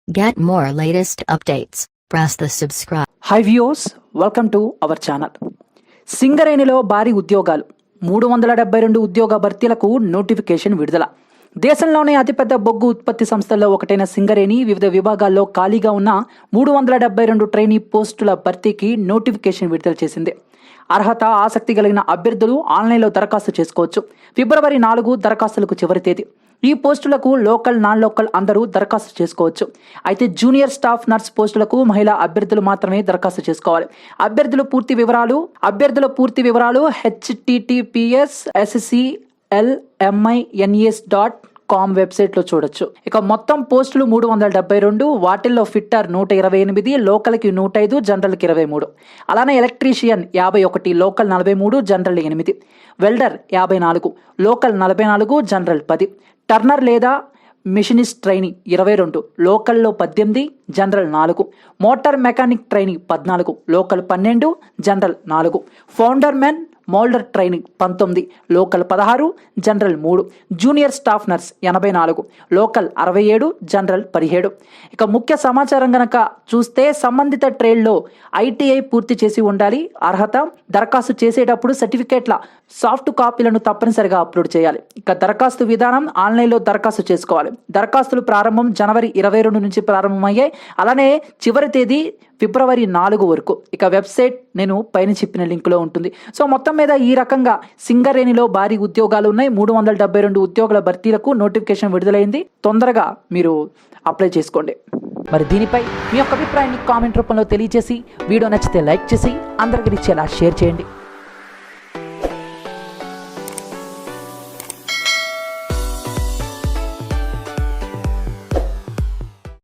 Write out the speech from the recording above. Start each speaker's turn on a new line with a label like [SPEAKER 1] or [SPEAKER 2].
[SPEAKER 1] Get more latest updates. Press the subscribe.
[SPEAKER 2] High views, welcome to our channel. సింగరేణిలో భారీ ఉద్యోగాలు 372 ఉద్యోగ భర్తీలకు notification విడుదల. దేశంలోనే అతిపెద్ద బొగ్గు ఉత్పత్తి సంస్థల్లో ఒకటైన సింగరేణి వివిధ విభాగాల్లో ఖాళీగా ఉన్న 372 ట్రైనీ పోస్టుల భర్తీకి నోటిఫికేషన్ విడుదల చేసింది. అర్హత, ఆసక్తి కలిగిన అభ్యర్థులు ఆన్లైన్లో దరఖాస్తు చేసుకోవచ్చు. ఫిబ్రవరి 4 దరఖాస్తులకు చివరి తేదీ. ఈ పోస్టులకు లోకల్, నాన్ లోకల్ అందరూ దరఖాస్తు చేసుకోవచ్చు. అయితే జూనియర్ స్టాఫ్ నర్స్ పోస్టులకు మహిళా అభ్యర్థులు మాత్రమే దరఖాస్తు చేసుకోవాలి. అభ్యర్థుల పూర్తి వివరాలు https SCCL mine.com వెబ్సైట్లో చూడొచ్చు. ఇక మొత్తం పోస్టులు 372. వాటిల్లో ఫిట్టర్ 128, లోకల్కి 105, జనరల్కి 23. అలానే electrician 51, local 43, general 8. Welder 54, local 44, general 10. Turner లేదా మెషినిస్ట్ ట్రైనీ 22, లోకల్లో 18, general 4. Motor mechanic trainee 14, local 12, general 4. Founder men moulder trainee 19, local 16, general 3. Junior staff nurse 84, local 67, general 17. ఇక ముఖ్య సమాచారం గనక చూస్తే సంబంధిత ట్రేడ్లో ITI పూర్తి చేసి ఉండాలి. అర్హత, దరఖాస్తు చేసేటప్పుడు సర్టిఫికేట్ల సాఫ్ట్ కాపీలను తప్పనిసరిగా అప్లోడ్ చేయాలి. ఇక దరఖాస్తు విధానం ఆన్లైన్లో దరఖాస్తు చేసుకోవాలి. దరఖాస్తులు ప్రారంభం జనవరి 22 నుంచి ప్రారంభమయ్యాయి. అలానే చివరి తేదీ ఫిబ్రవరి 4 వరకు. ఇక వెబ్సైట్ నేను పైన చెప్పిన లింకులో ఉంటుంది. సో మొత్తం మీద ఈ రకంగా సింగరేణిలో భారీ ఉద్యోగాలు ఉన్నాయి. 372 ఉద్యోగాల భర్తీలకు నోటిఫికేషన్ విడుదలైంది. తొందరగా మీరు అప్లై చేసుకోండి. మరి దీనిపై మీ యొక్క అభిప్రాయాన్ని కామెంట్ రూపంలో తెలియజేసి, వీడియో నచ్చితే లైక్ చేసి అందరికీ ఇచ్చేలా షేర్ చేయండి.